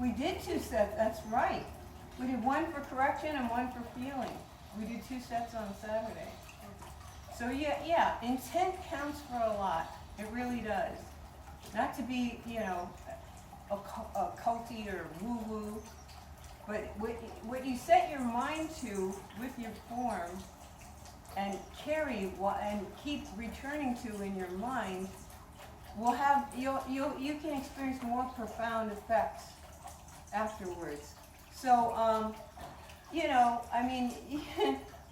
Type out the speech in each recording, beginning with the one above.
We did 2 sets, that's right. We did 1 for correction and 1 for feeling. We did 2 sets on Saturday. So yeah, intent counts for a lot. It really does. Not to be, a culty or woo-woo, but what you set your mind to with your form and carry and keep returning to in your mind will have, you can experience more profound effects afterwards. So, I mean,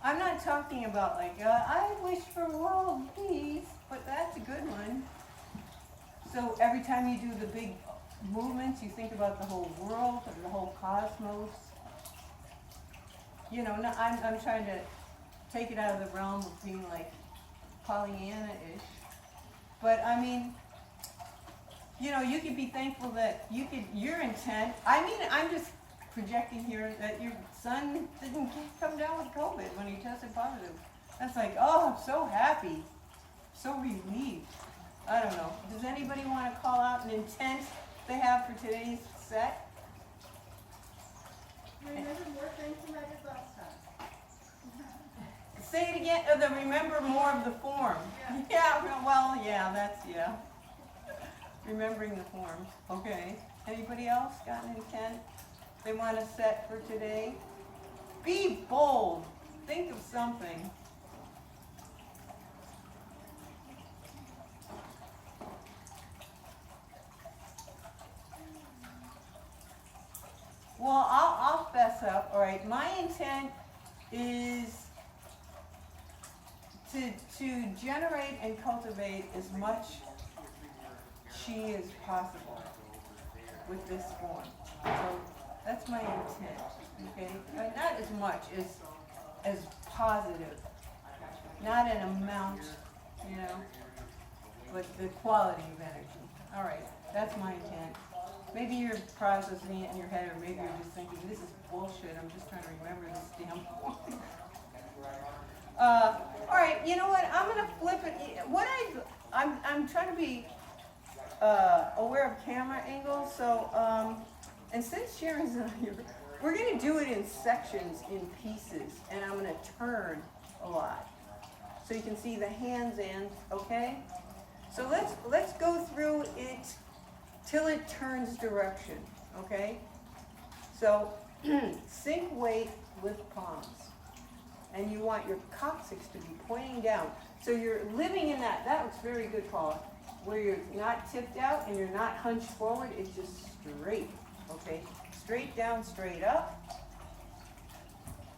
I'm not talking about like, I wish for world peace, but that's a good one. So every time you do the big movements, you think about the whole world or the whole cosmos. I'm trying to take it out of the realm of being like Pollyanna-ish. But I mean, you could be thankful that your intent, I mean, I'm just projecting here that your son didn't come down with COVID when he tested positive. That's like, oh, I'm so happy, so relieved. I don't know. Does anybody want to call out an intent they have for today's set? Remember more things than I did last time. Say it again. Remember more of the form. Yeah. Yeah. Remembering the forms. Okay. Anybody else got an intent they want to set for today? Be bold. Think of something. Well, I'll fess up. All right. My intent is to generate and cultivate as much chi as possible with this form. So that's my intent. Okay, not as much as positive, not an amount, but the quality of energy. All right, that's my intent. Maybe you're processing it in your head, or maybe you're just thinking, this is bullshit. I'm just trying to remember this damn point. All right, you know what? I'm gonna flip it. I'm trying to be aware of camera angles. So, and since Sharon's not here, we're gonna do it in sections, in pieces, and I'm gonna turn a lot, so you can see the hands end. Okay. So let's go through it till it turns direction. Okay. So sync weight with palms. And you want your coccyx to be pointing down. So you're living in that. That looks very good, Paula. Where you're not tipped out and you're not hunched forward. It's just straight. Okay? Straight down, straight up.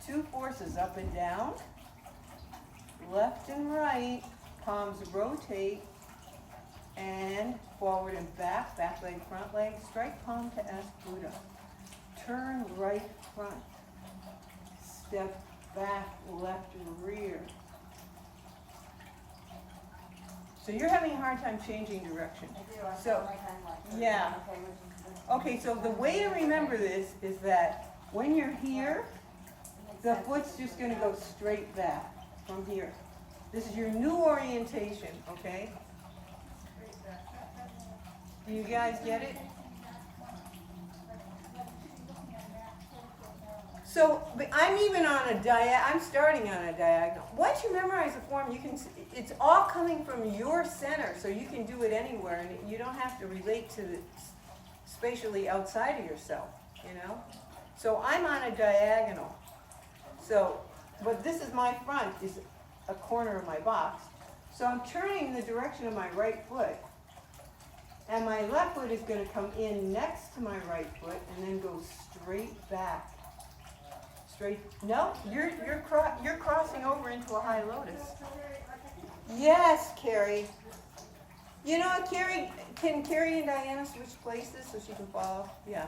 2 forces up and down. Left and right. Palms rotate. And forward and back. Back leg, front leg. Strike palm to ask Buddha. Turn right front. Step back, left, and rear. So you're having a hard time changing direction. I do. I So, my hand like yeah. Okay, so the way to remember this is that when you're here, the foot's just going to go straight back from here. This is your new orientation, okay? Do you guys get it? So, but I'm even on I'm starting on a diagonal. Once you memorize the form, it's all coming from your center, so you can do it anywhere, and you don't have to relate to the spatially outside of yourself, So I'm on a diagonal. So, but this is my front, is a corner of my box. So I'm turning in the direction of my right foot, and my left foot is going to come in next to my right foot, and then go straight back. No, you're crossing over into a high lotus. Yes, Carrie. Can Carrie and Diana switch places so she can follow? Yeah.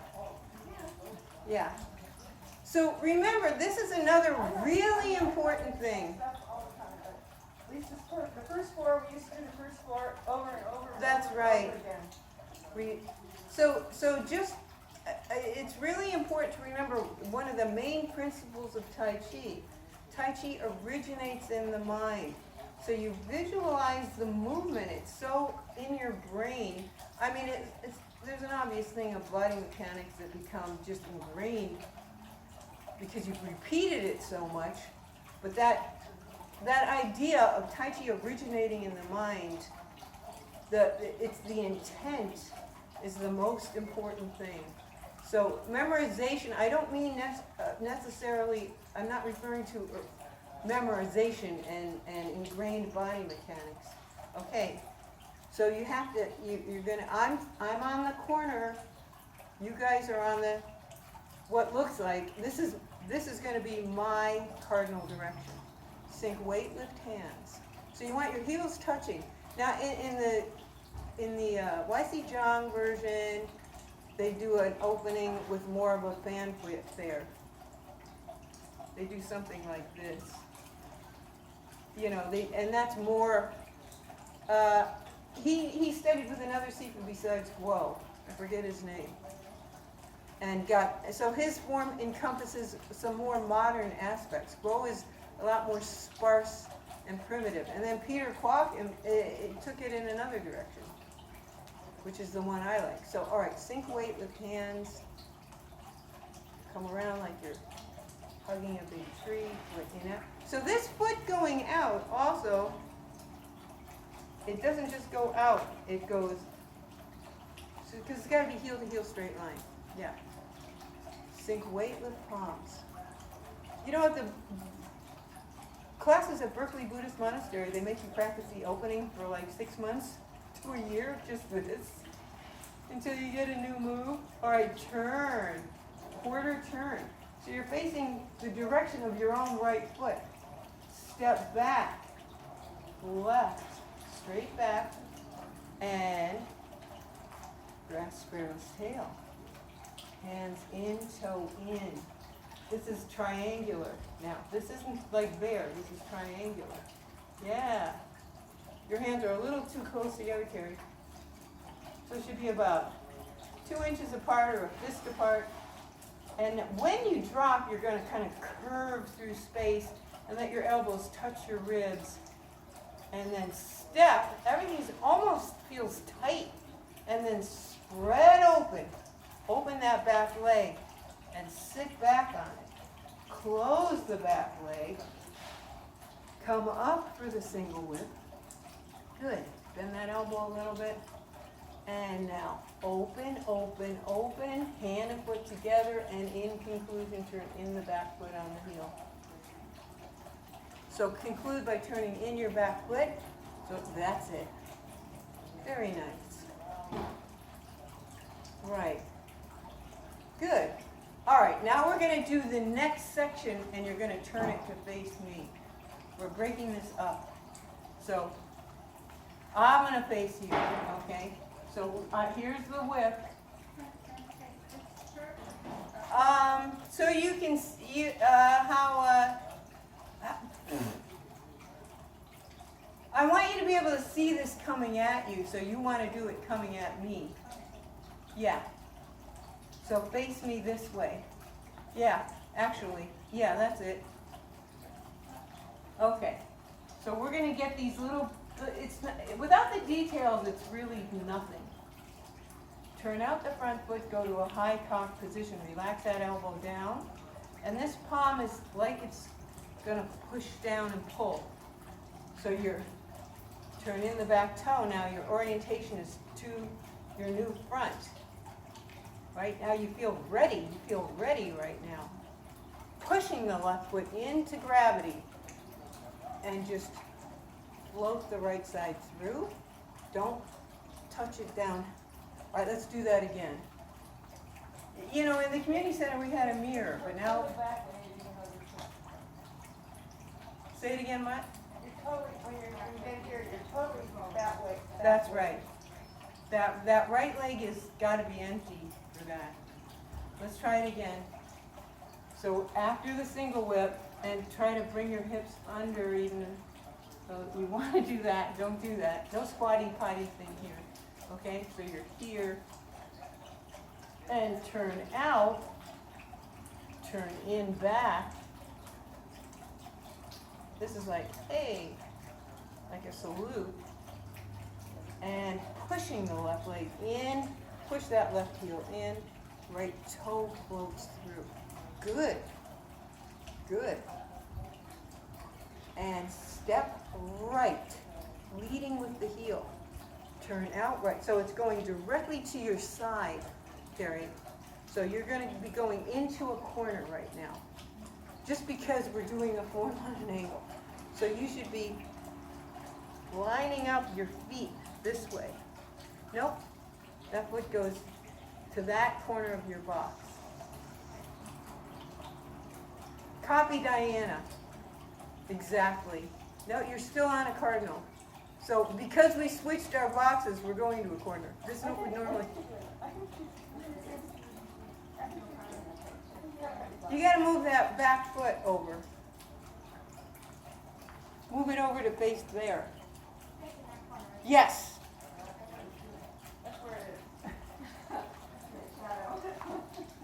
Yeah. So remember, this is another really important thing. At least the first 4, we used to do the first 4 over and over. That's over right. And over again. So just, it's really important to remember one of the main principles of Tai Chi. Tai Chi originates in the mind. So you visualize the movement. It's so in your brain. I mean, it's there's an obvious thing of body mechanics that become just ingrained because you've repeated it so much. But that idea of Tai Chi originating in the mind, it's the intent is the most important thing. So memorization, I don't mean necessarily, I'm not referring to memorization and ingrained body mechanics. Okay, so you have to, you're gonna, I'm on the corner, you guys are on the, what looks like, this is gonna be my cardinal direction. Sink weight, lift hands. So you want your heels touching. Now in the YC Zhang version, they do an opening with more of a fan width there. They do something like this. You know, and that's more, he studied with another Sifu besides Guo. I forget his name. And so his form encompasses some more modern aspects. Guo is a lot more sparse and primitive. And then Peter Kwok it took it in another direction, which is the one I like. So, all right, sink weight with hands. Come around like you're hugging a big tree, you know. So this foot going out also, it doesn't just go out, it goes, because it's got to be heel to heel straight line. Yeah. Sink weight with palms. You know what, the classes at Berkeley Buddhist Monastery, they make you practice the opening for like 6 months to a year, just this, until you get a new move. All right, turn, quarter turn. So you're facing the direction of your own right foot. Step back, left, straight back, and grasp sparrow's tail. Hands in, toe in. This is triangular. Now, this isn't like bear, this is triangular. Yeah. Your hands are a little too close together, Carrie. So it should be about 2 inches apart or a fist apart. And when you drop, you're going to kind of curve through space and let your elbows touch your ribs. And then step. Everything almost feels tight. And then spread open. Open that back leg and sit back on it. Close the back leg. Come up for the single whip. Good. Bend that elbow a little bit. And now open, open, open. Hand and foot together, and in conclusion, turn in the back foot on the heel. So conclude by turning in your back foot. So that's it. Very nice. Right. Good. All right, now we're going to do the next section, and you're going to turn it to face me. We're breaking this up. So I'm going to face you, okay? So here's the whip. So you can see how I want you to be able to see this coming at you, so you want to do it coming at me. Yeah. So face me this way. Yeah, actually. Yeah, that's it. Okay. So we're going to get these little, it's not, without the details, it's really nothing. Turn out the front foot, go to a high cock position. Relax that elbow down. And this palm is like it's going to push down and pull. So you're, turn in the back toe. Now your orientation is to your new front. Right now you feel ready. You feel ready right now. Pushing the left foot into gravity. And just float the right side through. Don't touch it down. All right, let's do that again. You know, in the community center we had a mirror, but now... Say it again, Matt? You're totally, when you're in here, you're totally that way. That's right. That right leg has got to be empty for that. Let's try it again. So after the single whip, and try to bring your hips under even. So if you want to do that, don't do that. No squatty potty thing here. Okay, so you're here. And turn out. Turn in back. This is like, hey, like a salute. And pushing the left leg in Push that left heel in. Right toe floats through. Good. Good. And step right, leading with the heel. Turn out right. So it's going directly to your side, Carrie. So you're going to be going into a corner right now. Just because we're doing a form on an angle. So you should be lining up your feet this way. Nope. That foot goes to that corner of your box. Copy Diana. Exactly. No, you're still on a cardinal. So because we switched our boxes, we're going to a corner. This is what we normally. You got to move that back foot over. Move it over to face there. Yes.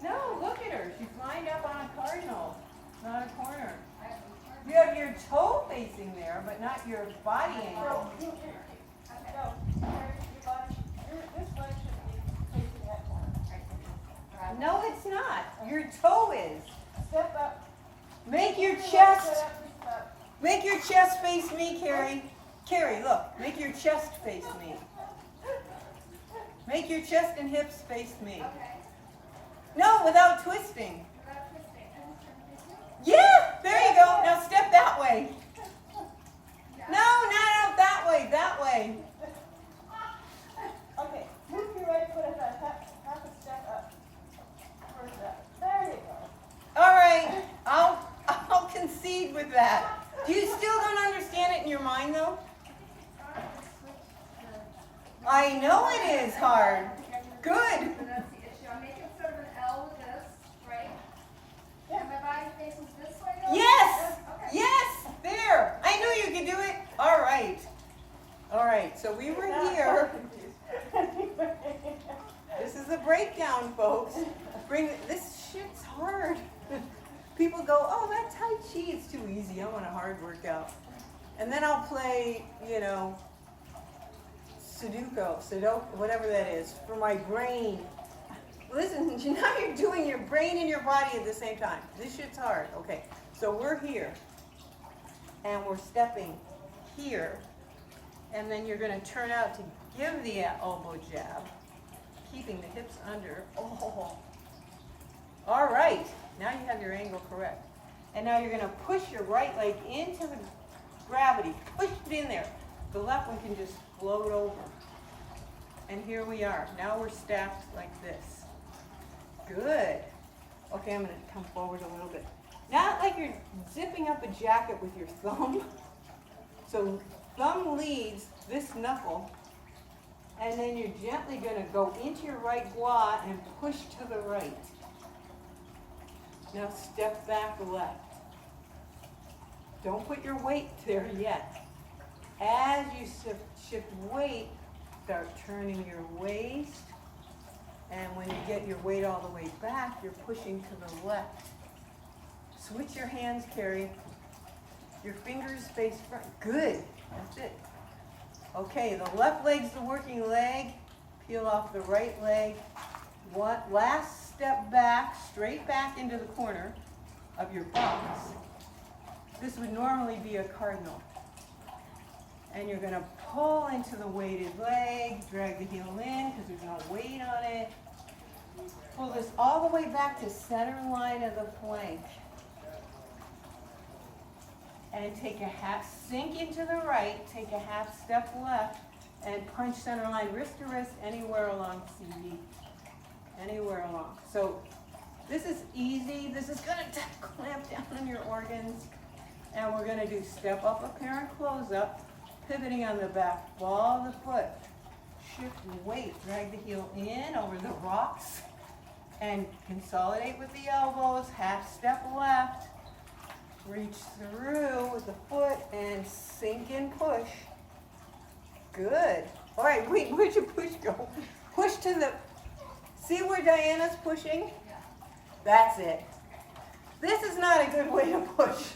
No, look at her. She's lined up on a cardinal, not a corner. You have your toe facing there, but not your body angle. No, your body, this leg should be facing that corner. No, it's not. Your toe is. Step up. Make your Step chest. up. Make your chest face me, Carrie. Carrie, look. Make your chest face me. Make your chest and hips face me. No, without twisting. Yeah, there you go. Now step that way. No, not out that way. That way. Okay, move your right foot about half a step up. First up. There you go. All right. I'll concede with that. Do you still don't understand it in your mind though? I know it is hard. Good. So that's the issue. I'm making sort of an L with this, right? And my body faces this way though? Yes. Okay. Yes. There. I knew you could do it. All right. All right. So we were here. This is a breakdown, folks. This shit's hard. People go, oh, that Tai Chi is too easy. I want a hard workout. And then I'll play, Sudoku, whatever that is, for my brain. Listen, now you're doing your brain and your body at the same time. This shit's hard. Okay, so we're here, and we're stepping here, and then you're going to turn out to give the elbow jab, keeping the hips under. Oh, all right. Now you have your angle correct. And now you're going to push your right leg into the gravity. Push it in there. The left one can just float over. And here we are. Now we're stacked like this. Good. Okay, I'm going to come forward a little bit. Not like you're zipping up a jacket with your thumb. So thumb leads this knuckle. And then you're gently going to go into your right gua and push to the right. Now step back left. Don't put your weight there yet. As you shift weight, start turning your waist. And when you get your weight all the way back, you're pushing to the left. Switch your hands, Carrie. Your fingers face front. Good. That's it. Okay, the left leg's the working leg. Peel off the right leg. Last step back, straight back into the corner of your box. This would normally be a cardinal. And you're going to pull into the weighted leg, drag the heel in because there's no weight on it. Pull this all the way back to center line of the plank. And take a half, sink into the right, take a half step left, and punch center line, wrist to wrist, anywhere along CD. Anywhere along. So this is easy. This is going to clamp down on your organs. And we're going to do step up, apparent close up, pivoting on the back ball of the foot. Shift weight, drag the heel in over the rocks, and consolidate with the elbows, half step left. Reach through with the foot and sink and push. Good. All right, wait, where'd your push go? Push to the, see where Diana's pushing? That's it. This is not a good way to push.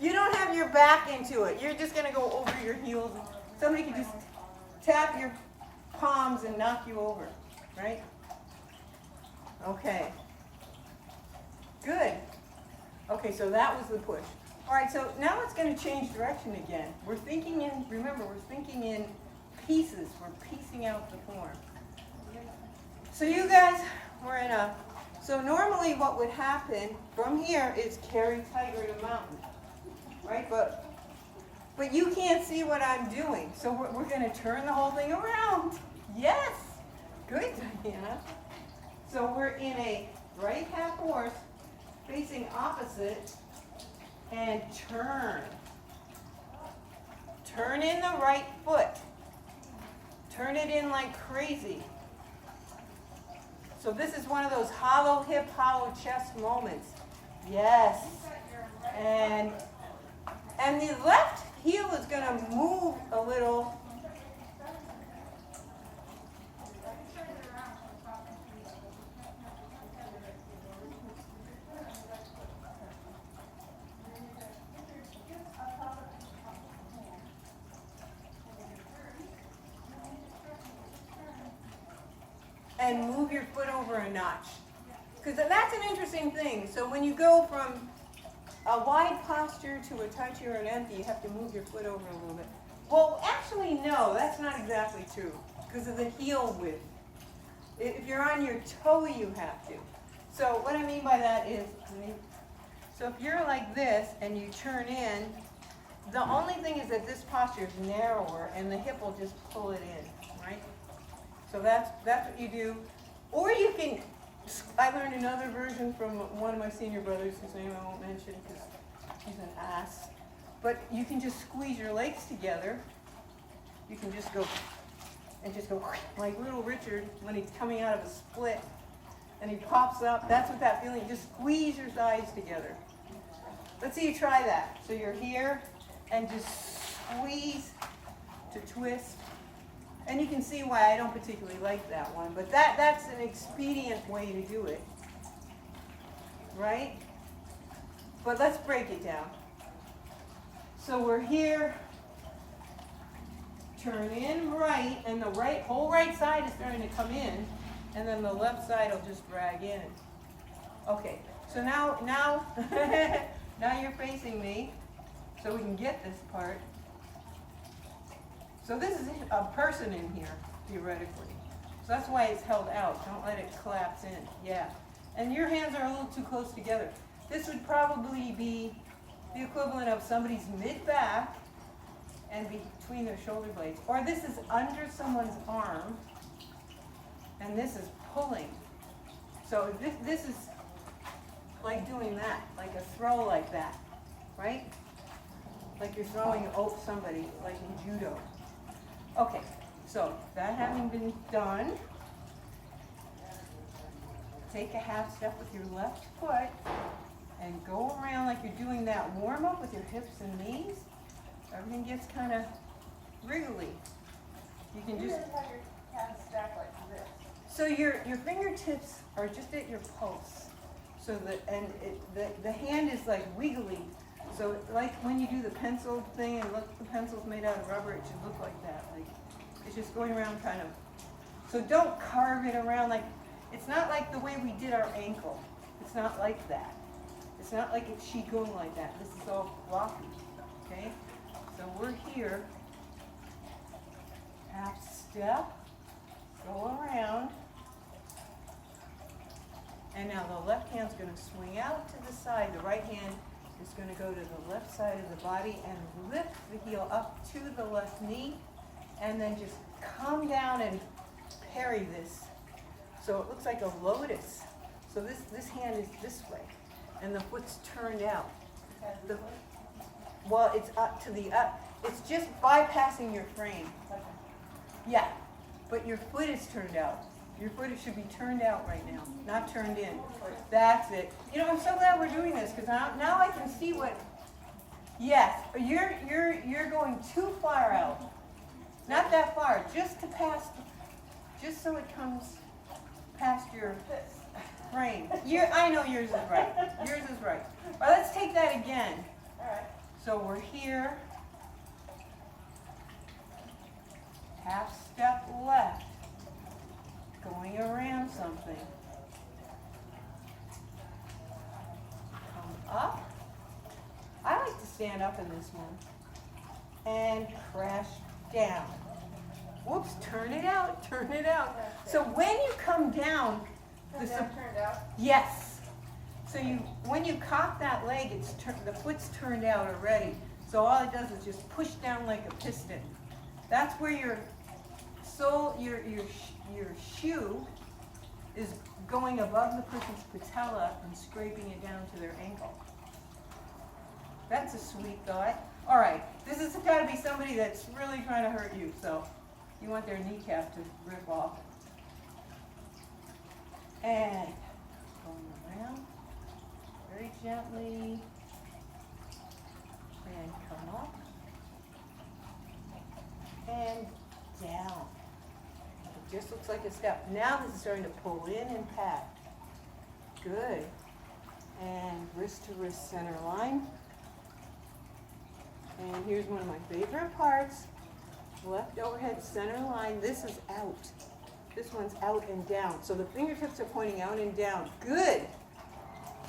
You don't have your back into it. You're just gonna go over your heels. Somebody can just tap your palms and knock you over. right? Okay. Good. Okay, so that was the push. All right, so now it's going to change direction again. We're thinking in, remember, we're thinking in pieces. We're piecing out the form. So you guys, we're in a, so normally what would happen from here is carry tiger to mountain, right? But you can't see what I'm doing. So we're going to turn the whole thing around. Yes. Good, Diana. So we're in a right half horse facing opposite and turn. Turn in the right foot. Turn it in like crazy. So this is one of those hollow hip, hollow chest moments. Yes. And the left heel is going to move a little. And move your foot over a notch. Because that's an interesting thing. So when you go from a wide posture to a touchy or an empty, you have to move your foot over a little bit. Well, actually, no, that's not exactly true. Because of the heel width. If you're on your toe, you have to. So what I mean by that is, so if you're like this and you turn in, the only thing is that this posture is narrower and the hip will just pull it in, right? So that's what you do. Or you can, I learned another version from one of my senior brothers, whose name I won't mention because he's an ass. But you can just squeeze your legs together. You can just go, like little Richard when he's coming out of a split and he pops up. That's what that feeling, just squeeze your thighs together. Let's see you try that. So you're here and just squeeze to twist. And you can see why I don't particularly like that one, but that's an expedient way to do it, right? But let's break it down. So we're here, turn in right, and the whole right side is starting to come in, and then the left side will just drag in. Okay, so now now you're facing me, so we can get this part. So this is a person in here, theoretically. So that's why it's held out. Don't let it collapse in. Yeah. And your hands are a little too close together. This would probably be the equivalent of somebody's mid-back and between their shoulder blades. Or this is under someone's arm, and this is pulling. So this is like doing that, like a throw like that, right? Like you're throwing somebody, like in judo. Okay, so that having been done, take a half step with your left foot and go around like you're doing that warm up with your hips and knees. Everything gets kind of wriggly. You can just have your hands stacked like this. So your fingertips are just at your pulse. So the hand is like wiggly. So like when you do the pencil thing and look, the pencil's made out of rubber, it should look like that. Like it's just going around kind of. So don't carve it around like, it's not like the way we did our ankle. It's not like that. It's not like it's she going like that. This is all floppy, okay? So we're here, half step, go around. And now the left hand's going to swing out to the side. The right hand is going to go to the left side of the body and lift the heel up to the left knee. And then just come down and parry this. So it looks like a lotus. So this hand is this way. And the foot's turned out. Well, it's up to the up. It's just bypassing your frame. Yeah, but your foot is turned out. Your foot should be turned out right now, not turned in. That's it. You know, I'm so glad we're doing this because now I can see what. Yes, you're going too far out. Not that far, just to pass, just so it comes past your frame. I know yours is right. Yours is right. All right, let's take that again. All right. So we're here. Half step left. going around something. Come up. I like to stand up in this one. And crash down. Whoops, turn it out, turn it out. So when you come down, Turned out. yes. So when you cock that leg, the foot's turned out already. So all it does is just push down like a piston. That's where your shoe is going above the person's patella and scraping it down to their ankle. That's a sweet thought. All right, this has got to be somebody that's really trying to hurt you, so you want their kneecap to rip off. And going around very gently. And come up. And down. It just looks like a step. Now this is starting to pull in and pat. Good. And wrist to wrist center line. And here's one of my favorite parts. Left overhead center line. This is out. This one's out and down. So the fingertips are pointing out and down. Good.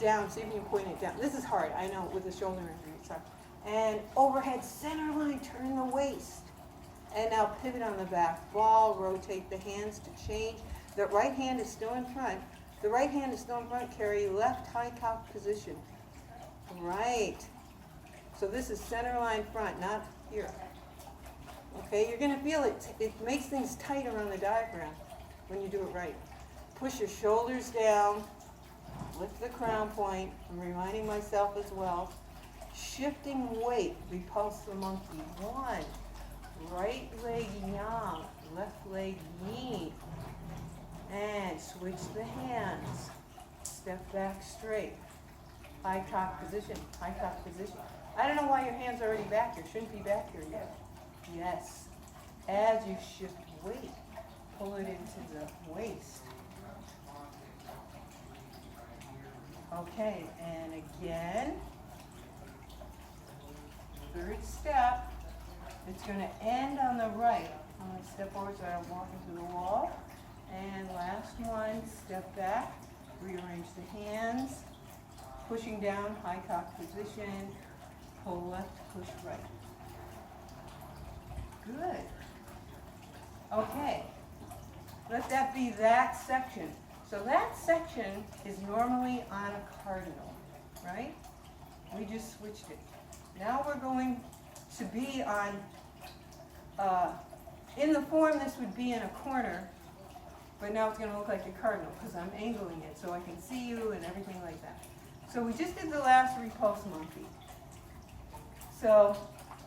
Down. See if you can point it down. This is hard. I know with the shoulder injury. It's hard. And overhead center line. Turn the waist. And now pivot on the back. Ball. Rotate the hands to change. The right hand is still in front. The right hand is still in front. Carry left high cock position. Right. So this is center line front, not here. Okay, you're going to feel it. It makes things tight around the diaphragm when you do it right. Push your shoulders down. Lift the crown point. I'm reminding myself as well. Shifting weight. Repulse the monkey. 1. Right leg yang. Left leg yin. And switch the hands. Step back straight. High cock position. High cock position. I don't know why your hands are already back here. Shouldn't be back here yet. Yes. As you shift weight, pull it into the waist. Okay, and again. Third step. It's going to end on the right. I'm going to step over so I don't walk into the wall. And last one, step back. Rearrange the hands. Pushing down, high cock position. Pull left, push right. Good. Okay. Let that be that section. So that section is normally on a cardinal, right? We just switched it. Now we're going to be on, in the form this would be in a corner, but now it's going to look like a cardinal because I'm angling it so I can see you and everything like that. So we just did the last repulse monkey. So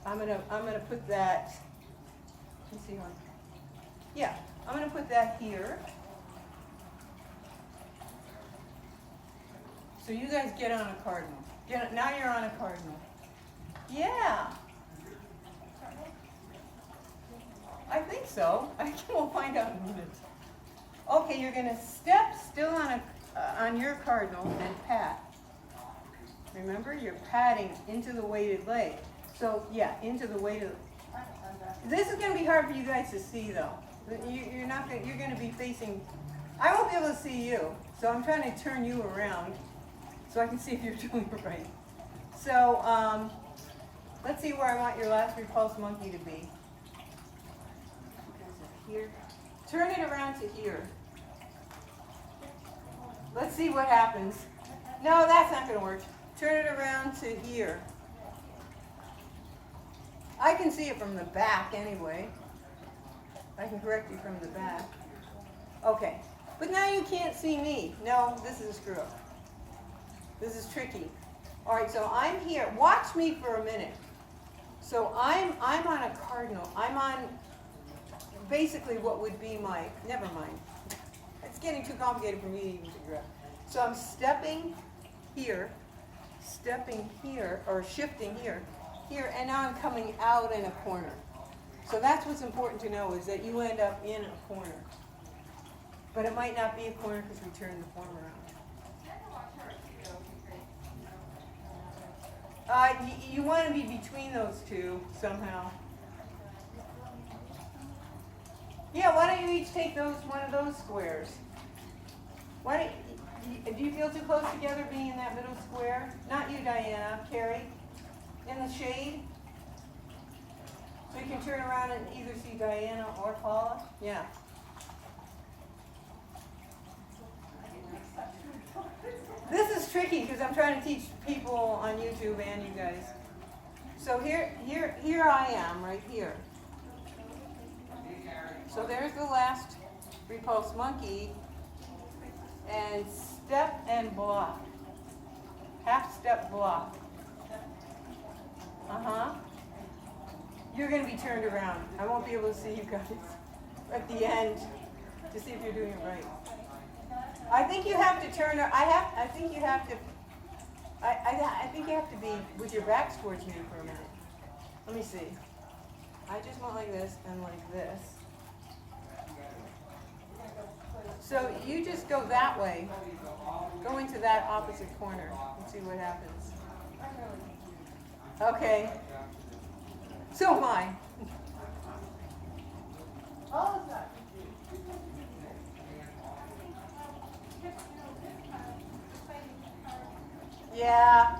I'm gonna put that. Let's see, yeah, I'm gonna put that here. So you guys get on a cardinal. Now you're on a cardinal. Yeah. I think so. We'll find out in a minute. Okay, you're gonna step still on your cardinal and pat. Remember, you're patting into the weighted leg. So, yeah, into the weighted. This is going to be hard for you guys to see, though. You're going to be facing. I won't be able to see you, so I'm trying to turn you around so I can see if you're doing it right. So, let's see where I want your last repulse monkey to be. Here. Turn it around to here. Let's see what happens. No, that's not going to work. Turn it around to here. I can see it from the back anyway. I can correct you from the back. Okay. But now you can't see me. No, this is a screw up. This is tricky. All right, so I'm here. Watch me for a minute. So I'm on a cardinal. I'm on basically what would be my, never mind. It's getting too complicated for me to even figure out. So I'm stepping here, or shifting here, and now I'm coming out in a corner. So that's what's important to know, is that you end up in a corner. But it might not be a corner because we turn the form around. You want to be between those two somehow. Yeah, why don't you each take one of those squares? Do you feel too close together being in that middle square? Not you, Diana, Carrie. In the shade? So you can turn around and either see Diana or Paula? Yeah. This is tricky because I'm trying to teach people on YouTube and you guys. So here I am, right here. So there's the last repulsed monkey. And step and block. Half step block. You're going to be turned around. I won't be able to see you guys at the end to see if you're doing it right. I think you have to turn. I think you have to. I think you have to be with your backs towards me for a minute. Let me see. I just went like this and like this. So you just go that way. Go into that opposite corner and see what happens. Okay. So am I. All of that. Yeah.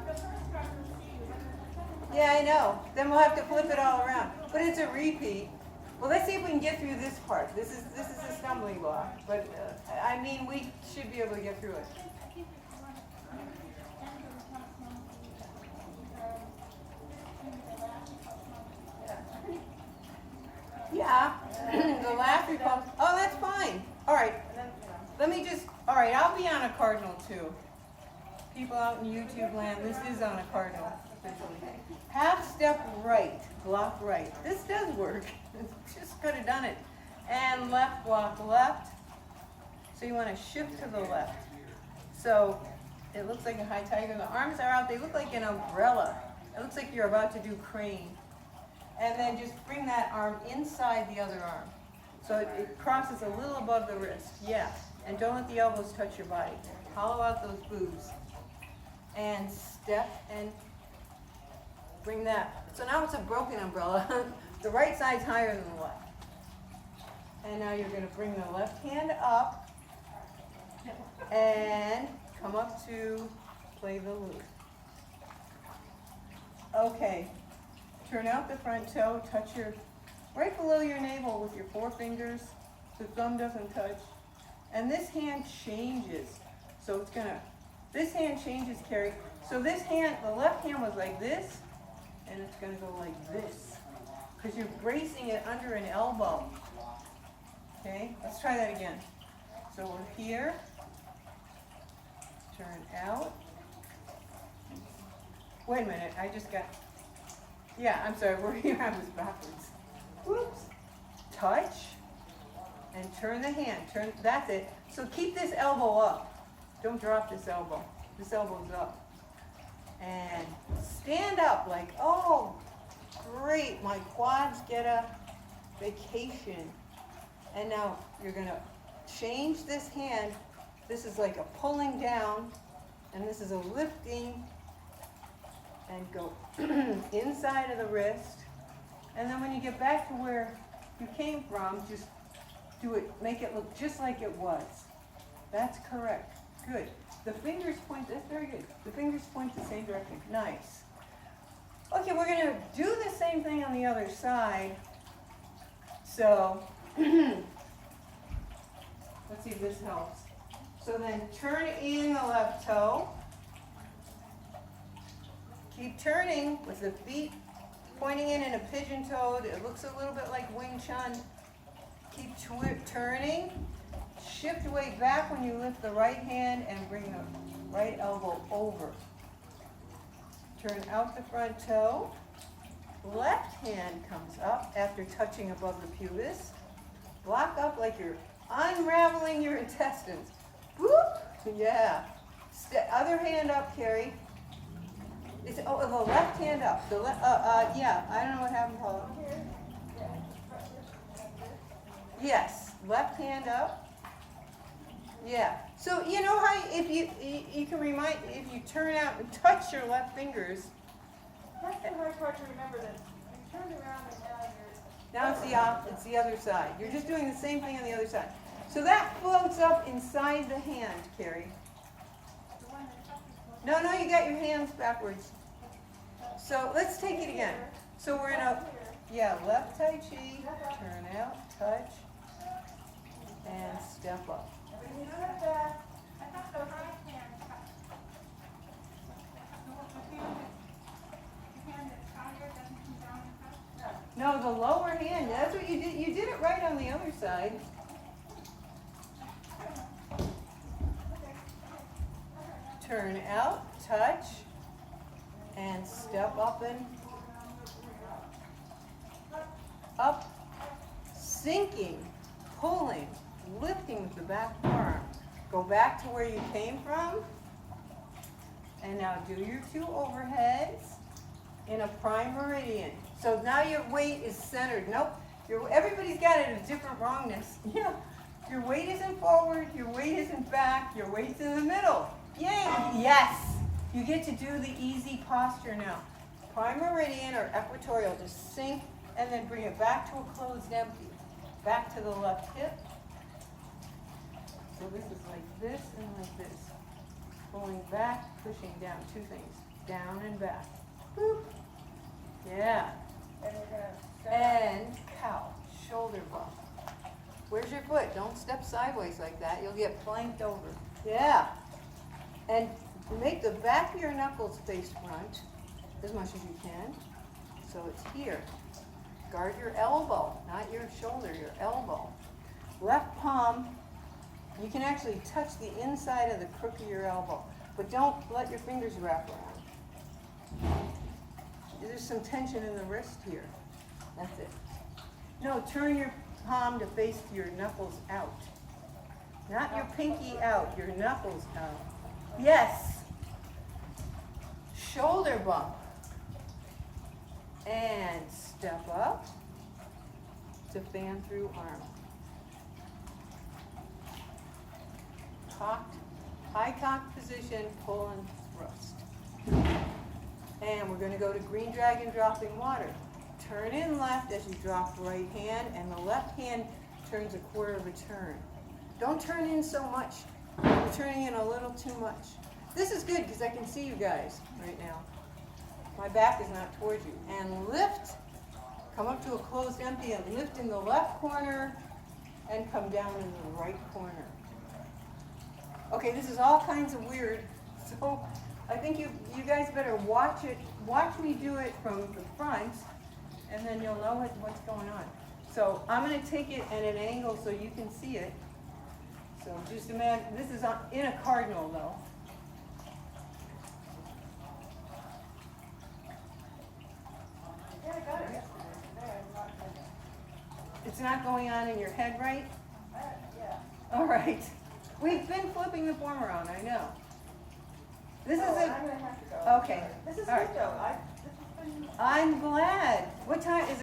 Yeah, I know. Then we'll have to flip it all around. But it's a repeat. Well, let's see if we can get through this part. This is a stumbling block. But, I mean, we should be able to get through it. Yeah. The last repulse. Oh, that's fine. All right. Let me just, all right, I'll be on a cardinal too. People out in YouTube land, this is on a cardinal. Half step right, block right. This does work. Just could have done it. And left block left. So you want to shift to the left. So it looks like a high tiger. The arms are out. They look like an umbrella. It looks like you're about to do crane. And then just bring that arm inside the other arm. So it crosses a little above the wrist. Yeah. And don't let the elbows touch your body. Hollow out those boobs. And step and bring that. So now it's a broken umbrella. The right side's higher than the left. And now you're going to bring the left hand up and come up to play the loop. Okay. Turn out the front toe, touch your, right below your navel with your 4 fingers. The thumb doesn't touch. And this hand changes. So it's going to, this hand changes, Carrie. So this hand, the left hand was like this, and it's going to go like this. Because you're bracing it under an elbow. Okay, let's try that again. So we're here, turn out. Wait a minute, I just got, yeah, I'm sorry, we're here, I was backwards. Whoops. Touch, and turn the hand, turn, that's it. So keep this elbow up. Don't drop this elbow. This elbow's up. And stand up like, oh, great, my quads get a vacation. And now you're going to change this hand. This is like a pulling down, and this is a lifting, and go inside of the wrist. And then when you get back to where you came from, just do it, make it look just like it was. That's correct. Good. The fingers point, that's very good. The fingers point the same direction. Nice. Okay, we're going to do the same thing on the other side. So, let's see if this helps. So then turn in the left toe. Keep turning with the feet pointing in a pigeon-toed. It looks a little bit like Wing Chun. Keep turning. Shift weight back when you lift the right hand and bring the right elbow over. Turn out the front toe. Left hand comes up after touching above the pubis. Block up like you're unraveling your intestines. Whoop! Yeah. Other hand up, Carrie. It's, oh, the left hand up. The yeah, I don't know what happened, Paula. Yes, left hand up. Yeah. So you know how if you can remind, if you turn out and touch your left fingers. That's the hard part to remember, that you turn around and now Now it's the other side. You're just doing the same thing on the other side. So that floats up inside the hand, Carrie. No, you got your hands backwards. So let's take it again. So we're in a, left Tai Chi, turn out, touch, and step up. Everything like that. I thought the right hand touched. The hand that's higher doesn't come down and touch? No, the lower hand, that's what you did. You did it right on the other side. Turn out, touch, and step up and up, sinking, pulling, lifting with the back arm. Go back to where you came from. And now do your 2 overheads in a prime meridian. So now your weight is centered. Nope, everybody's got it a different wrongness. Yeah, your weight isn't forward, your weight isn't back, your weight's in the middle. Yay! Yes! You get to do the easy posture now. Prime meridian or equatorial, just sink and then bring it back to a closed empty. Back to the left hip. So this is like this and like this. Pulling back, pushing down. 2 things. Down and back. Boop. Yeah. And we're gonna step And cow. Shoulder bump. Where's your foot? Don't step sideways like that. You'll get planked over. Yeah. And make the back of your knuckles face front as much as you can. So it's here. Guard your elbow, not your shoulder, your elbow. Left palm, you can actually touch the inside of the crook of your elbow, but don't let your fingers wrap around. There's some tension in the wrist here. That's it. No, turn your palm to face your knuckles out. Not your pinky out, your knuckles out. Yes. Shoulder bump. And step up to fan through arm. Cocked, high cocked position, pull and thrust. And we're going to go to green dragon dropping water. Turn in left as you drop right hand, and the left hand turns a quarter of a turn. Don't turn in so much. You're turning in a little too much. This is good because I can see you guys right now. My back is not towards you. And lift, come up to a closed empty and lift in the left corner and come down in the right corner. Okay, this is all kinds of weird, so I think you guys better watch me do it from the front, and then you'll know what's going on. So I'm going to take it at an angle so you can see it. So just imagine, this is in a cardinal though. Yeah, I got it yesterday. Today I'm not gonna. It's not going on in your head, right? Yeah. All right. We've been flipping the form around, I know. This is I'm a, gonna have to go. okay. This is All good right. though. This has been. I'm glad. What time is it?